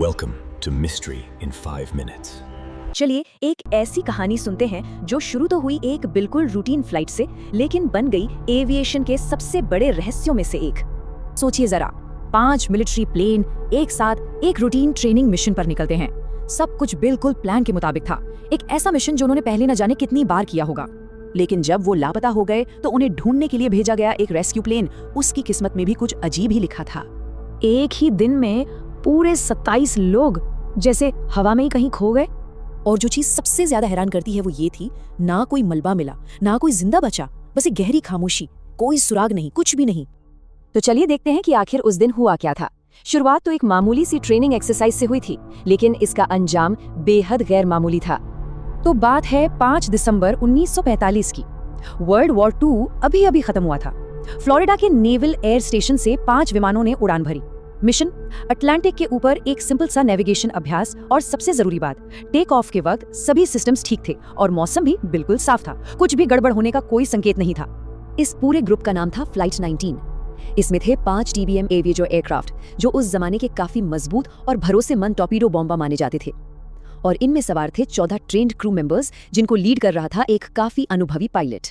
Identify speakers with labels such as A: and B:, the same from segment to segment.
A: Welcome to Mystery in 5 minutes.
B: चलिए एक ऐसी कहानी सुनते हैं जो शुरू तो हुई एक बिल्कुल रूटीन फ्लाइट से, लेकिन बन गई एविएशन के सबसे बड़े रहस्यों में से एक। सोचिए जरा, 5 मिलिट्री प्लेन एक साथ एक रूटीन ट्रेनिंग मिशन पर निकलते हैं। सब कुछ बिल्कुल प्लान के मुताबिक था। एक ऐसा मिशन जो उन्होंने पहले न जाने कितनी बार किया होगा। लेकिन जब वो लापता हो गए तो उन्हें ढूंढने के लिए भेजा गया एक रेस्क्यू प्लेन, उसकी किस्मत में भी कुछ अजीब ही लिखा था। एक ही दिन में पूरे 27 लोग जैसे हवा में ही कहीं खो गए। और जो चीज सबसे ज्यादा हैरान करती है वो ये थी, ना कोई मलबा मिला, ना कोई जिंदा बचा, बस एक गहरी खामोशी, कोई सुराग नहीं, कुछ भी नहीं। तो चलिए देखते हैं कि आखिर उस दिन हुआ क्या था। शुरुआत तो एक मामूली सी ट्रेनिंग एक्सरसाइज से हुई थी, लेकिन इसका अंजाम बेहद गैर मामूली था। तो बात है 5 दिसंबर 1945 की। वर्ल्ड वॉर 2 अभी अभी खत्म हुआ था। फ्लोरिडा के नेवल एयर स्टेशन से 5 विमानों ने उड़ान भरी। मिशन अटलांटिक के ऊपर एक सिंपल सा नेविगेशन अभ्यास, और सबसे जरूरी बात, टेक ऑफ के वक्त सभी सिस्टम्स ठीक थे और मौसम भी बिल्कुल साफ था। कुछ भी गड़बड़ होने का कोई संकेत नहीं था। इस पूरे ग्रुप का नाम था फ्लाइट 19। इसमें थे 5 TBM एविएजो एयरक्राफ्ट, जो उस जमाने के काफी मजबूत और भरोसेमंद टॉर्पीडो बॉम्बा माने जाते थे। और इनमें सवार थे 14 ट्रेन्ड क्रू मेंबर्स, जिनको लीड कर रहा था एक काफी अनुभवी पायलट।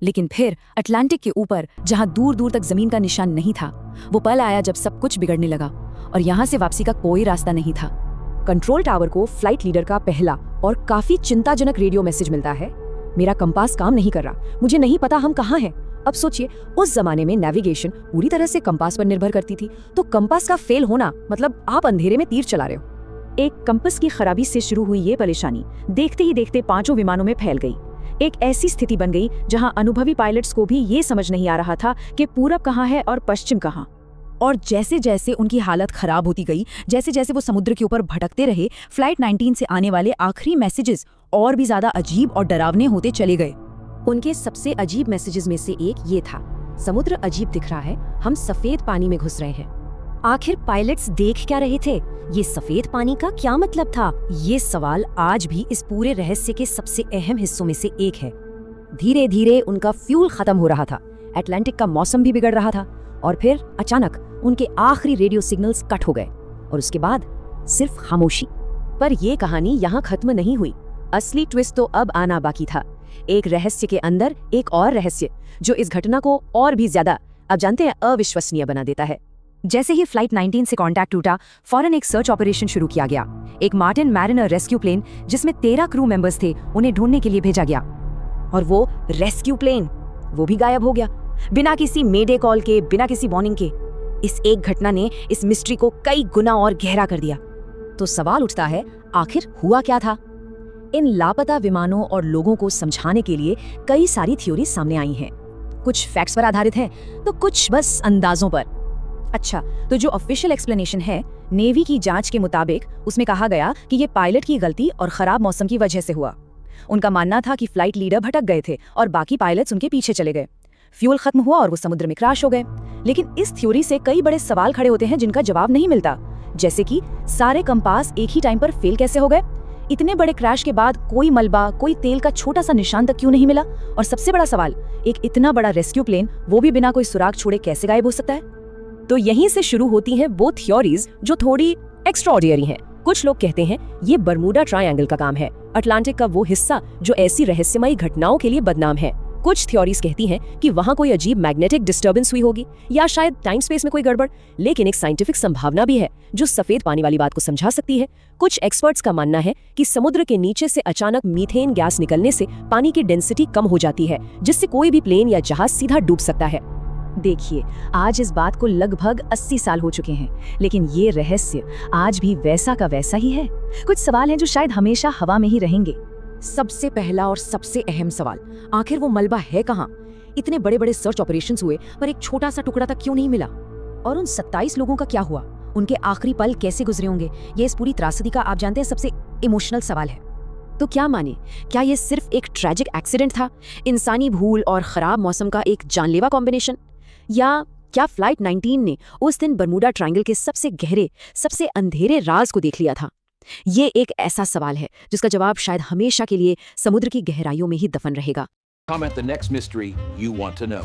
B: लेकिन फिर अटलांटिक के ऊपर, जहां दूर दूर तक जमीन का निशान नहीं था, वो पल आया जब सब कुछ बिगड़ने लगा और यहां से वापसी का कोई रास्ता नहीं था। कंट्रोल टावर को फ्लाइट लीडर का पहला और काफी चिंताजनक रेडियो मैसेज मिलता है, मेरा कंपास काम नहीं कर रहा, मुझे नहीं पता हम कहाँ हैं। अब सोचिए, उस जमाने में नेविगेशन पूरी तरह से कंपास पर निर्भर करती थी, तो कंपास का फेल होना मतलब आप अंधेरे में तीर चला रहे हो। एक कंपास की खराबी से शुरू हुई ये परेशानी देखते ही देखते 5 विमानों में फैल गई। एक ऐसी स्थिति बन गई जहां अनुभवी पायलट्स को भी ये समझ नहीं आ रहा था कि पूरब कहाँ है और पश्चिम कहाँ। और जैसे जैसे उनकी हालत खराब होती गई, जैसे जैसे वो समुद्र के ऊपर भटकते रहे, फ्लाइट 19 से आने वाले आखिरी मैसेजेस और भी ज्यादा अजीब और डरावने होते चले गए। उनके सबसे अजीब मैसेजेस में से एक ये था, समुद्र अजीब दिख रहा है, हम सफेद पानी में घुस रहे हैं। आखिर पायलट्स देख क्या रहे थे? ये सफेद पानी का क्या मतलब था? ये सवाल आज भी इस पूरे रहस्य के सबसे अहम हिस्सों में से एक है। धीरे धीरे उनका फ्यूल खत्म हो रहा था, अटलांटिक का मौसम भी बिगड़ रहा था, और फिर अचानक उनके आखिरी रेडियो सिग्नल्स कट हो गए, और उसके बाद सिर्फ खामोशी। पर ये कहानी यहाँ खत्म नहीं हुई। असली ट्विस्ट तो अब आना बाकी था। एक रहस्य के अंदर एक और रहस्य, जो इस घटना को और भी ज्यादा, अब जानते हैं, अविश्वसनीय बना देता है। जैसे ही फ्लाइट 19 से कांटेक्ट टूटा, फौरन एक सर्च ऑपरेशन शुरू किया गया। एक मार्टिन मैरिनर रेस्क्यू प्लेन, जिसमें 13 क्रू मेंबर्स थे, उन्हें ढूंढने के लिए भेजा गया। और वो रेस्क्यू प्लेन, वो भी गायब हो गया, बिना किसी मेडे कॉल के, बिना किसी वार्निंग के। इस एक घटना ने इस मिस्ट्री को कई गुना और गहरा कर दिया। तो सवाल उठता है, आखिर हुआ क्या था? इन लापता विमानों और लोगों को समझाने के लिए कई सारी थ्योरी सामने आई हैं। कुछ फैक्ट्स पर आधारित है, तो कुछ बस अंदाजों पर। अच्छा, तो जो ऑफिशियल एक्सप्लेनेशन है नेवी की जांच के मुताबिक, उसमें कहा गया कि ये पायलट की गलती और खराब मौसम की वजह से हुआ। उनका मानना था कि फ्लाइट लीडर भटक गए थे और बाकी पायलट्स उनके पीछे चले गए। फ्यूल खत्म हुआ और वो समुद्र में क्रैश हो गए। लेकिन इस थ्योरी से कई बड़े सवाल खड़े होते हैं जिनका जवाब नहीं मिलता। जैसे कि सारे कंपास एक ही टाइम पर फेल कैसे हो गए? इतने बड़े क्रैश के बाद कोई मलबा, कोई तेल का छोटा सा निशान तक क्यों नहीं मिला? और सबसे बड़ा सवाल, एक इतना बड़ा रेस्क्यू प्लेन, वो भी बिना कोई सुराग छोड़े, कैसे गायब हो सकता है? तो यहीं से शुरू होती हैं वो थ्योरीज जो थोड़ी एक्स्ट्राऑर्डिनरी हैं। कुछ लोग कहते हैं ये बरमूडा ट्रायंगल का काम है, अटलांटिक का वो हिस्सा जो ऐसी रहस्यमयी घटनाओं के लिए बदनाम है। कुछ थ्योरीज कहती हैं कि वहाँ कोई अजीब मैग्नेटिक डिस्टर्बेंस हुई होगी, या शायद टाइम स्पेस में कोई गड़बड़। लेकिन एक साइंटिफिक संभावना भी है जो सफेद पानी वाली बात को समझा सकती है। कुछ एक्सपर्ट्स का मानना है कि समुद्र के नीचे से अचानक मीथेन गैस निकलने से पानी की डेंसिटी कम हो जाती है, जिससे कोई भी प्लेन या जहाज सीधा डूब सकता है। देखिए, आज इस बात को लगभग 80 साल हो चुके हैं, लेकिन ये रहस्य आज भी वैसा का वैसा ही है। कुछ सवाल हैं जो शायद हमेशा हवा में ही रहेंगे। सबसे पहला और सबसे अहम सवाल, आखिर वो मलबा है कहाँ? इतने बड़े बड़े सर्च ऑपरेशंस हुए, पर एक छोटा सा टुकड़ा तक क्यों नहीं मिला? और उन 27 लोगों का क्या हुआ? उनके आखिरी पल कैसे गुजरे होंगे? ये इस पूरी त्रासदी का, आप जानते हैं, सबसे इमोशनल सवाल है। तो क्या माने, क्या ये सिर्फ एक ट्रैजिक एक्सीडेंट था, इंसानी भूल और खराब मौसम का एक जानलेवा कॉम्बिनेशन? या क्या फ्लाइट 19 ने उस दिन बरमूडा ट्रायंगल के सबसे गहरे, सबसे अंधेरे राज को देख लिया था? ये एक ऐसा सवाल है जिसका जवाब शायद हमेशा के लिए समुद्र की गहराइयों में ही दफन रहेगा।
C: Comment the next mystery you want to know.